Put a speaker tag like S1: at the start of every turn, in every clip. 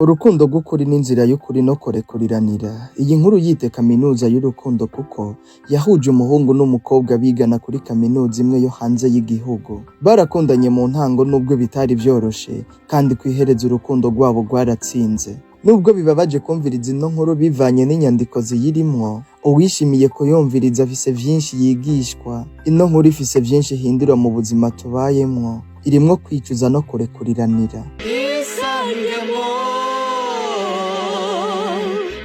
S1: Urukundo rw'ukuri n'inzira y'ukuri no kurekuriranira. Iyi nkuru yite kaminuza y'urukundo kuko yahuje umuhungu n'umukobwa bigana kuri kaminuza imwe yo hanze y'igihugu. Barakundanye mu ntango nubwo bitari vyoroshe, kandi kw'iherezo urukundo rwabo rwaratsinze. Nubwo bibabaje kumviriza ino nkuru bivanye n'inyandiko ziyirimwo, uwishimiye kuyumviriza afise vyinshi yigishwa. Ino nkuru ifise vyinshi ihindura mu buzima tubayemwo, irimwo kwicuza no kurekuriranira.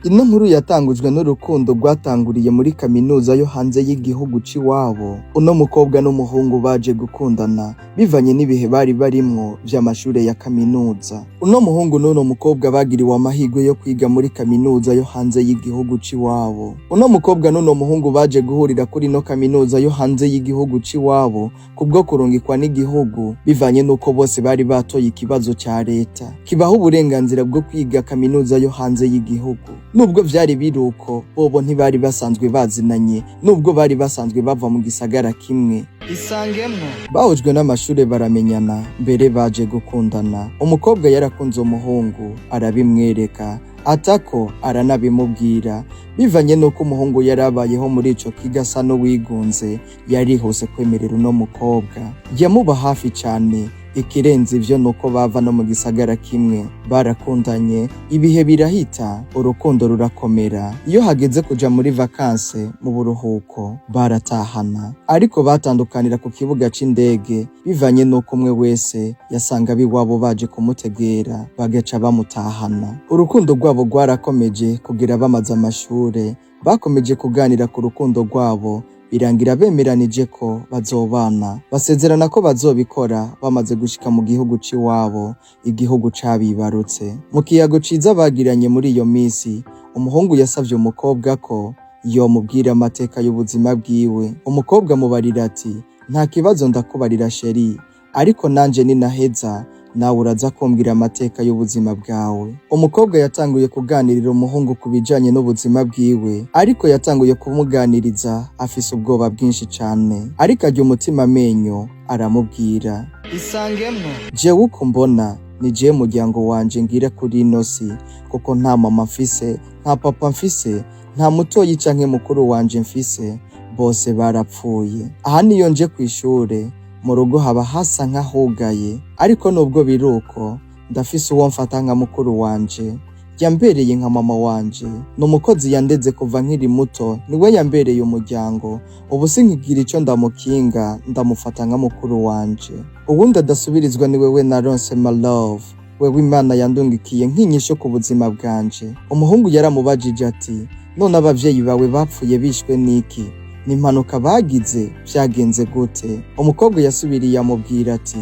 S1: Ino nkuru yatangujwe n'urukundo rwatanguriye muri kaminuza yo hanze y'igihugu c'iwabo. Uno mukobwa n'umuhungu baje gukundana bivanye n'ibihe bari barimwo vy'amashure ya kaminuza. Uno muhungu n'uno mukobwa bagiriwe amahirwe yo kwiga muri kaminuza yo hanze y'igihugu c'iwabo. Uno mukobwa n'uno muhungu baje guhurira kuri no kaminuza yo hanze y'igihugu c'iwabo kubwo kurungikwa n'igihugu bivanye nuko bose bari batoye ikibazo ca leta kibaha uburenganzira bwo kwiga kaminuza yo hanze y'igihugu. Nubwo vyari biruko, bobo ntibari basanzwe bazinanye, nubwo bari basanzwe bava mu gisagara kimwe. Isangemwo bahujwe n'amashure baramenyana, mbere baje gukundana. Umukobwa yarakunze umuhungu, arabimwereka, atako aranabimubwira. Bivanye nuko umuhungu yarabayeho muri ico kigo asa n'uwigunze, yarihuse kwemerera uno mukobwa. Yamuba hafi cane, ikirenze ivyo nuko bava no mu gisagara kimwe. Barakundanye, ibihe birahita, urukundo rurakomera. Iyo hageze kuja muri vakanse mu buruhuko baratahana, ariko batandukanira ku kibuga c'indege bivanye nuko umwe wese yasanga abiwabo baje kumutegera, bagaca bamutahana. Urukundo rwabo rwarakomeje kugira bamaze amashure. Bakomeje kuganira ku rukundo rwabo, birangira bemeranije ko bazobana. Basezerana ko bazobikora bamaze gushika mu gihugu c'iwabo, igihugu cabibarutse. Mu kiyago ciza bagiranye muri iyo misi, umuhungu yasavye umukobwa ko yomubwira amateka y'ubuzima bwiwe. Umukobwa amubarira ati, nta kibazo ndakubarira sheri, ariko nanje ninaheza nawe uraza kumbwira amateka y'ubuzima bwawe. Umukobwa yatanguye kuganirira umuhungu ku bijanye n'ubuzima bwiwe, ariko yatanguye kumuganiriza afise ubwoba bwinshi cane, ariko arya umutima amenyo aramubwira, isangemwo jewe uko mbona ni jewe muryango wanje ngira kuri ino si, kuko nta mama mfise, nta papa mfise, nta mutoyi canke mukuru wanje mfise, bose barapfuye. Aha niyo nje kw'ishure, mu rugo haba hasa nk'ahugaye, ariko nubwo biruko ndafise uwo mfata nka mukuru wanje, yambereye nka mama wanje. N'umukozi yandeze kuva nkiri muto, niwe yambereye umuryango. Ubu sinkigira ico ndamukinga, ndamufata nka mukuru wanje. Uwundi adasubirizwa ni wewe naronse my love, wewe Imana yandungikiye nk'inyisho ku buzima bwanje. Umuhungu yaramubajije ati, none abavyeyi bawe bapfuye bishwe n'iki? Ni impanuka bagize? Vyagenze gute? Umukobwa yasubiriye amubwira ati,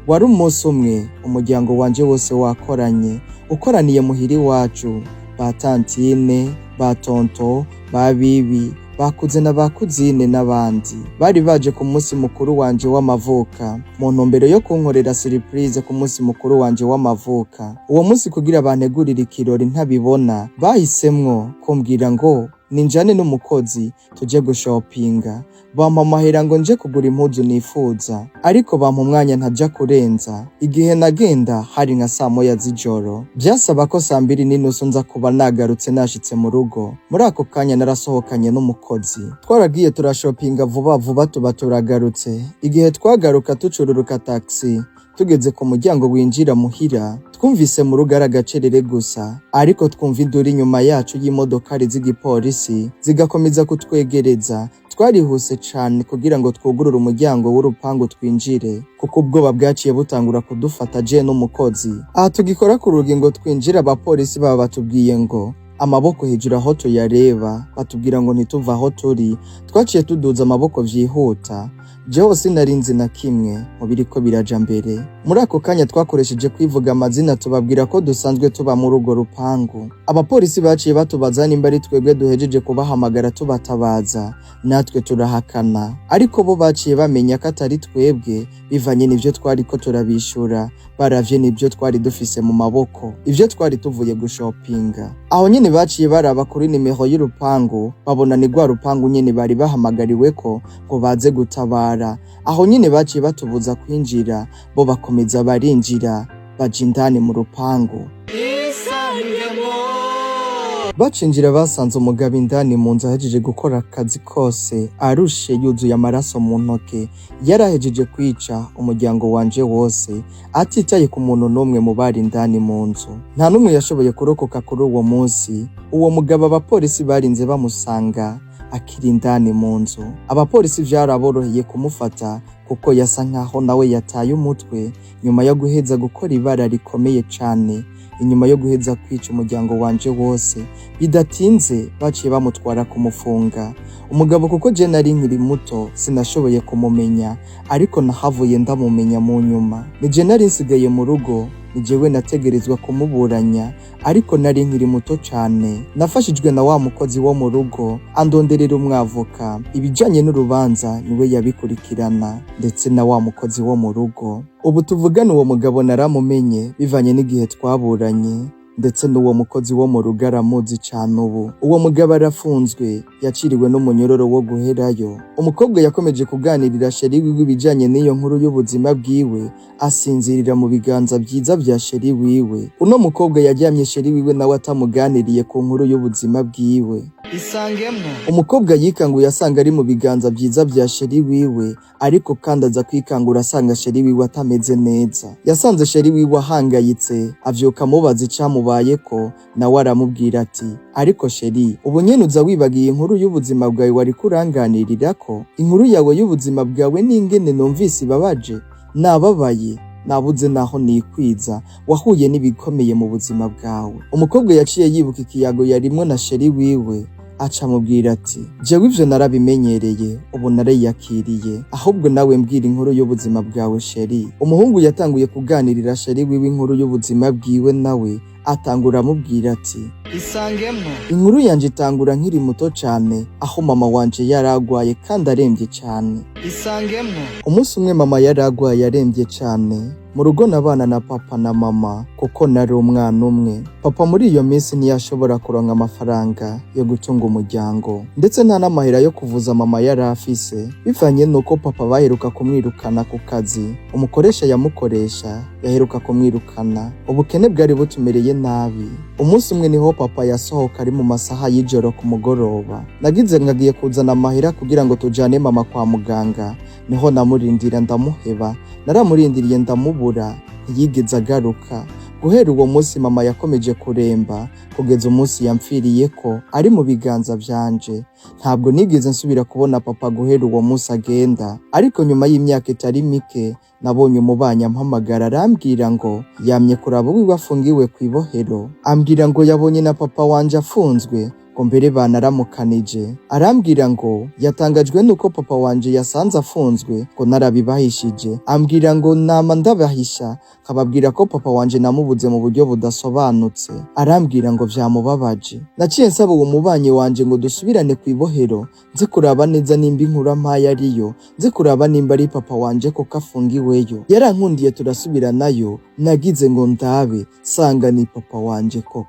S1: wari umunsi umwe umuryango wanje wose wakoranye, ukoraniye muhiri wacu, ba tantine, ba tonto, ba bibi, bakuze na bakuzine n'abandi. Bari baje ku munsi mukuru wanje w'amavuka, mu ntumbero yo kunkorera surprise ku munsi mukuru wanje w'amavuka. Uwo munsi kugira bantegurire ikirori ntabibona, bahisemwo kumbwira ngo ninjane n'umukozi tuje gushopinga. Bampa amahera ngo nje kugura impuzu nifuza, ariko bampa umwanya ntaja kurenza. Igihe nagenda hari nka saa moya z'ijoro, vyasaba ko saa 2:30 nza kuba nagarutse nashitse mu rugo. Muri ako kanya narasohokanye n'umukozi, twaragiye turashopinga vuba vuba tuba turagarutse. Igihe twagaruka tucururuka taxi, tugeze ku muryango winjira muhira, twumvise mu rugo ari agacerere gusa, ariko twumva induru inyuma yacu y'imodokari z'igipolisi zigakomeza kutwegereza. Twarihuse cane kugira ngo twugurure umuryango w'urupangu twinjire, kuko ubwoba bwaciye butangura kudufata je n'umukozi. Aha tugikora ku rugi ngo twinjire, abapolisi baba batubwiye ngo amaboko hejuru aho tuyareba, batubwira ngo ntituva aho turi. Twaciye tuduza amaboko vyihuta, jewe sinarinzi na kimwe mu biriko biraja mbere. Muri ako kanya twakoresheje kwivuga amazina, tubabwira ko dusanzwe tuba muri urwo rupangu. Abapolisi baciye batubaza nimba ari twebwe duhejeje kubahamagara tubatabaza, natwe turahakana, ariko bo baciye bamenya ko atari twebwe bivanye n'ivyo twariko turabishura. Baravye n'ivyo twari dufise mu maboko, ivyo twari tuvuye gushopinga. Aho nyene baciye baraba kuri nimero y'urupangu, babona ni rwa rupangu nyene bari bahamagariweko ngo baze gutabara. Aho nyene baciye batubuza kwinjira, bo bakomeza barinjira baja indani mu rupangu. Bacinjira basanze umugabo indani mu nzu ahejeje gukora akazi kose arushe yuzuye amaraso mu ntoke yarahejeje kwica umuryango wanje wose atitaye ku muntu n'umwe mu bari indani mu nzu. Nta n'umwe yashoboye kurokoka kuri uwo munsi. Uwo mugabo abapolisi barinze bamusanga akiri indani mu nzu. Abapolisi vyaraboroheye kumufata kuko yasa nkaho nawe yataye umutwe nyuma yo guheza gukora ibara rikomeye cane. Inyuma yo guheza kwica umuryango wanje wose bidatinze baciye bamutwara kumufunga. Umugabo kuko je nari nkiri muto sinashoboye kumumenya, ariko nahavuye ndamumenya mu nyuma. Ni je nari nsigaye mu rugo, ni jewe nategerezwa kumuburanya, ariko nari nkiri muto cane. Nafashijwe na wa mukozi wo mu rugo andonderera umwavoka, ibijanye n'urubanza niwe yabikurikirana, ndetse na wa mukozi wo mu rugo. Ubu tuvugana uwo mugabo naramumenye bivanye n'igihe twaburanye, ndetse n'uwo mukozi wo mu rugo aramuzi cane ubu. Uwo mugabo arafunzwe, yaciriwe n'umunyororo wo guherayo. Umukobwa yakomeje kuganirira sheri wiwe ibijanye n'iyo nkuru y'ubuzima bwiwe, asinzirira mu biganza vyiza vya sheri wiwe. Uno mukobwa yaryamye sheri wiwe nawe atamuganiriye ku nkuru y'ubuzima bwiwe. Umukobwa yikanguye asanga ari mu biganza vyiza vya sheri wiwe, ariko kandi aza kwikangura asanga sheri wiwe atameze neza. Yasanze sheri wiwe ahangayitse, avyuka amubaza icamubayeko, nawe aramubwira ati ariko sheri, ubu nyene uza wibagiye inkuru y'ubuzima bwawe wari kuranganirirako? Inkuru yawe y'ubuzima bwawe n'ingene numvise ibabaje. Nababaye, nabuze naho nikwiza, wahuye n'ibikomeye mu buzima bwawe. Umukobwa yaciye yibuka ikiyago yarimwo na sheri wiwe, aca mubwira ati jewe ivyo narabimenyereye, ubu nariyakiriye, ahubwo nawe mbwira inkuru y'ubuzima bwawe sheri. Umuhungu yatanguye kuganirira sheri wiwe inkuru y'ubuzima bwiwe, nawe atangura amubwira ati inkuru yanje itangura nkiri muto cane, aho mama wanje yaragwaye kandi aremvye cane. Umunsi umwe mama yaragwaye aremvye cane, mu rugo nabana na papa na mama kuko nari umwana umwe. Papa muri iyo minsi ntiyashobora kuronka amafaranga yo gutunga umuryango, ndetse nta n'amahera yo kuvuza mama yari afise, bivanye nuko papa baheruka kumwirukana ku kazi. Umukoresha yamukoresha yaheruka kumwirukana, ubukene bwari butumereye nabi. Umunsi umwe niho papa yasohoka ari mu masaha y'ijoro ku mugoroba. Nagize ngagiye kuzana amahera kugira ngo tujane mama kwa muganga, niho namurindira ndamuheba. Naramurindiriye ndamubura, ntiyigeze agaruka. Guhera uwo munsi mama yakomeje kuremba kugeza umunsi yampfiriyeko ari mu biganza vyanje. Ntabwo nigeze nsubira kubona papa guhera uwo munsi agenda, ariko nyuma y'imyaka itari mike nabonye umubanyi ampamagara arambwira ngo yamye kuraba wiwe afungiwe kw'ibohero. Ambwira ngo yabonye na papa wanje afunzwe, ngo mbere banaramukanije. Arambwira ngo yatangajwe nuko papa wanje yasanze afunzwe, ngo narabibahishije. Ambwira ngo nama ndabahisha, kababwira ko papa wanje namubuze mu buryo budasobanutse. Arambwira ngo vyamubabaje. Naciye nsaba uwo mubanyi wanje ngo dusubirane kw'ibohero, nze kuraba neza nimba inkuru ampaye ariyo, nze kuraba nimba ari papa wanje koko afungiweyo. Yarankundiye turasubiranayo, nagize ngo ndabe sanga ni papa wanje koko.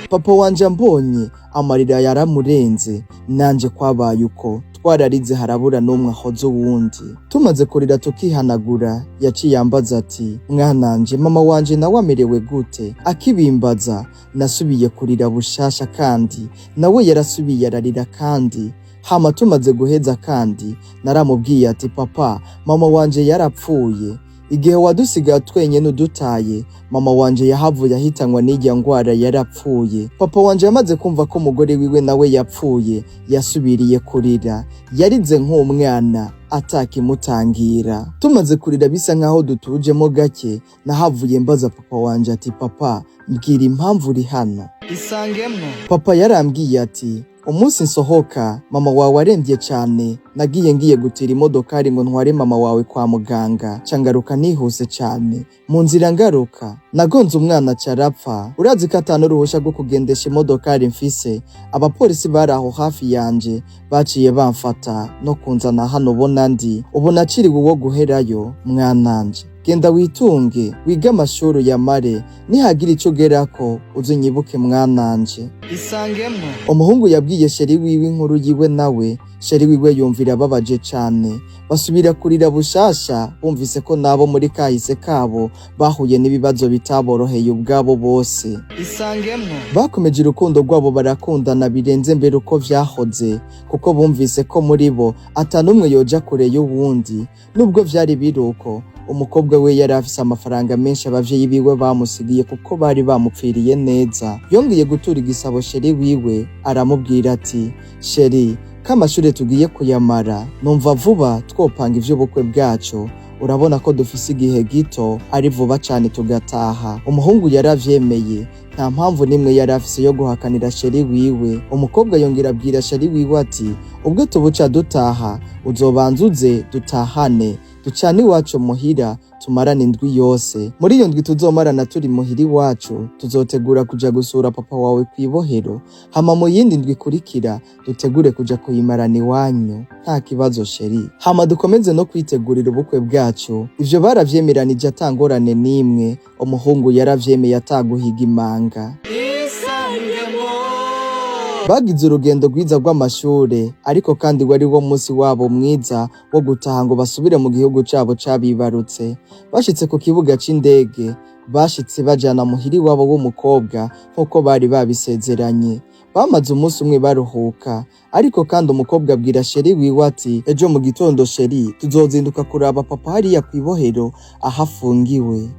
S1: Papa wanje ambonye amarira yaramurenze, nanje kwabaye uko twararize harabura n'umwe ahoza uwundi. Tumaze kurira tukihanagura, yaciye ambaza ati mwananje mama wanje nawe amerewe gute? Akibimbaza nasubiye kurira bushasha, kandi nawe yarasubiye ararira. Kandi hama tumaze guheza kandi naramubwiye ati papa, mama wanje yarapfuye. Igihe wadusiga twenyene udutaye, mama wanje yahavuye ahitanwa n'irya ngwara yarapfuye. Papa wanje yamaze kumva ko umugore wiwe nawe yapfuye, yasubiriye kurira, yarize nk'umwana atakimutangira. Tumaze kurira bisa nkaho dutujemo gake, nahavuye mbaza papa wanje ati papa, mbwira impamvu uri hano. Papa yarambwiye ati umunsi nsohoka mama wawe aremvye cane, nagiye ngiye gutira imodokari ngo ntware mama wawe kwa muganga, cangaruka nihuse cane. Mu nzira ngaruka nagonze umwana carapfa. Urazi ko atanu ruhusha rwo kugendesha imodokari mfise. Abapolisi bari aho hafi yanje baciye bamfata no kunzana hano ubona ndi. Ubu naciriwe uwo guherayo. Mwananje genda witunge, wiga amashuri yamare, nihagira ico gerako uzunyibuke mwananje. Umuhungu yabwiye sheri wiwe inkuru yiwe, nawe sheri wiwe yumvira birababaje cane, basubira kurira bushasha bumvise ko nabo muri kahise kabo bahuye n'ibibazo bitaboroheye ubwabo bose. Bakomeje urukundo rwabo barakundana birenze mbere uko vyahoze, kuko bumvise ko muri bo atanumwe yoja kure y'uwundi. Nubwo vyari biruko, umukobwa we yari afise amafaranga menshi abavyeyi biwe bamusigiye kuko bari bamupfiriye neza. Yongeye gutura igisabo sheri wiwe aramubwira ati, sheri, k'amashure tugiye kuyamara, numva vuba twopanga ivy'ubukwe bwacu. Urabona ko dufise igihe gito, ari vuba cane tugataha. Umuhungu yaravyemeye, nta mpamvu nimwe yari afise yo guhakanira sheri wiwe. Umukobwa yongera abwira sheri wiwe ati, ubwo tubuca dutaha, uzobanza uze dutahane, ducane iwacu muhira tumarane indwi yose. Muri iyo ndwi tuzomarana turi muhira iwacu, tuzotegura kuja gusura papa wawe kw'ibohero, hama mu yindi ndwi ikurikira dutegure kuja kuyimarana iwanyu. Nta kibazo sheri, hama dukomeze no kwitegurira ubukwe bwacu. Ivyo baravyemeranije atangorane n'imwe. Umuhungu yaravyemeye ataguhiga imanga. Bagize urugendo rwiza rw'amashure, ariko kandi wari wo musi wabo mwiza wo gutaha ngo basubire mu gihugu cabo cabibarutse. Bashitse ku kibuga c'indege, bashitse bajana muhira iwabo w'umukobwa nk'uko bari babisezeranye. Bamaze umunsi umwe baruhuka, ariko kandi umukobwa abwira sheri wiwe ati, ejo mu gitondo sheri, tuzozinduka kuraba papa hariya kw'ibohero aho afungiwe.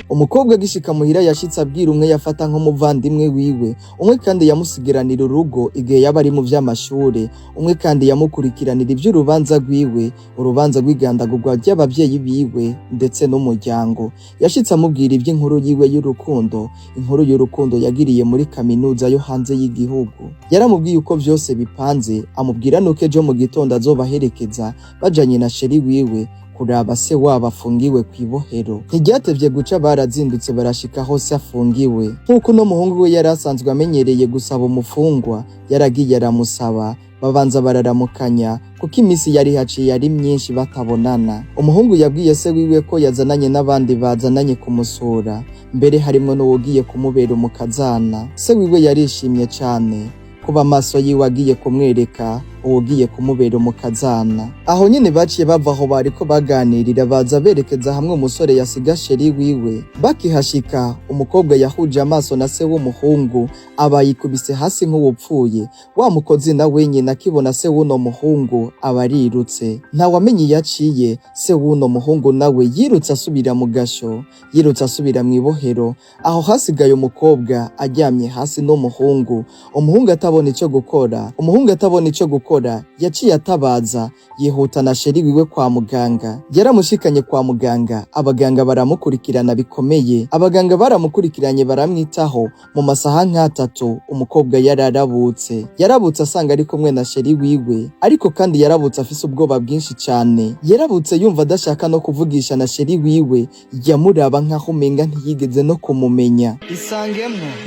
S1: Umukobwa agishika muhira yashitse abwira umwe yafata nk'umuvandimwe wiwe, umwe kandi yamusigiranira urugo igihe yaba ari mu vy'amashure, umwe kandi yamukurikiranira ivy'urubanza rwiwe, urubanza rw'igandagurwa ry'abavyeyi biwe ndetse n'umuryango. Yashitse amubwira ivy'inkuru yiwe y'urukundo, inkuru y'urukundo yagiriye muri kaminuza yo hanze y'igihugu. Yaramubwiye uko vyose bipanze, amubwira nuko ejo mu gitondo azobaherekeza bajanye na sheri wiwe kuraba se wabo afungiwe kw'ibohero. Ntiryatevye guca barazindutse barashika hose afungiwe. Nk'uko uno muhungu we yari asanzwe amenyereye gusaba umufungwa, yaragiye aramusaba, babanza bararamukanya kuko imisi yari haciye ari myinshi batabonana. Umuhungu yabwiye se wiwe ko yazananye n'abandi bazananye kumusura, mbere harimwo n'uwugiye kumubera umukazana. Se wiwe yarishimye cane kuba amaso yiwe agiye kumwereka uwugiye kumubera umukazana. Aho nyene baciye bava aho bariko baganirira baza berekeza hamwe umusore yasiga sheri wiwe. Bakihashika, umukobwa yahuje amaso na se w'umuhungu aba yikubise hasi nk'uwupfuye. Wa mukozi na wenyene akibona se w'uno muhungu aba arirutse. Ntawamenye iyo aciye, se w'uno muhungu nawe yirutse asubira mu gasho, yirutse asubira mw'ibohero. Aho hasigaye umukobwa aryamye hasi n'umuhungu. Umuhungu atabona ico gukora, yaciye atabaza, yihuta na sheri wiwe kwa muganga. Yaramushikanye kwa muganga, abaganga baramukurikirana bikomeye. Abaganga baramukurikiranye baramwitaho. Mu masaha nk'atatu umukobwa yararabutse asanga ari kumwe na sheri wiwe, ariko kandi yarabutse afise ubwoba bwinshi cane. Yarabutse yumva adashaka no kuvugisha na sheri wiwe, yamuraba nk'aho umenga ntiyigeze no kumumenya.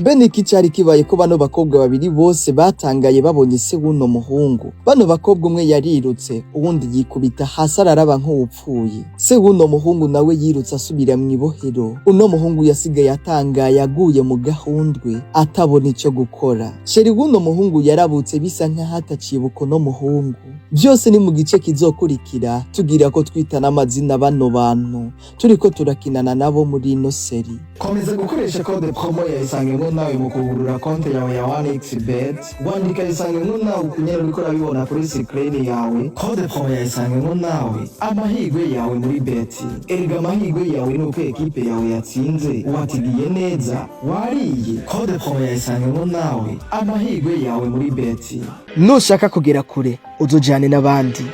S1: Mbe niki cari kibaye ko bano bakobwa babiri bose batangaye babonye se w'uno muhungu? Bano bakobwa umwe yarirutse, uwundi yikubita hasi araraba nk'uwupfuye. Se w'uno muhungu nawe yirutse asubira mw'ibohero. Uno muhungu yasigaye atangaye aguye mu gahundwe atabona ico gukora. Sheri w'uno muhungu yarabutse bisa nk'aho atacibuka uno muhungu. Vyose ni mu gice kizokurikira, tugira ko twitana amazina bano bantu turiko turakinana nabo muri ino seri.
S2: Komeza gukoresha code promo ya Isange nawe mu kugurura konti yawe ya 1xbet. Wandika Isange nawe kunyera uriko urabibona kuri screen yawe. Code promo ya Isange nawe, amahirwe yawe muri beti. Erega amahirwe yawe nuko ekipe yawe yatsinze, watigiye neza, wariye. Code promo ya Isange nawe, amahirwe yawe muri beti.
S3: Nushaka kugera kure, uzujane n'abandi.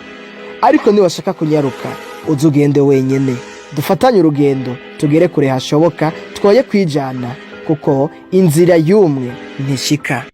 S3: Ariko niwashaka kunyaruka, uzugende wenyene. Dufatanye urugendo, tugere kure hashoboka, twoye kwijana, kuko inzira y'umwe ntishika.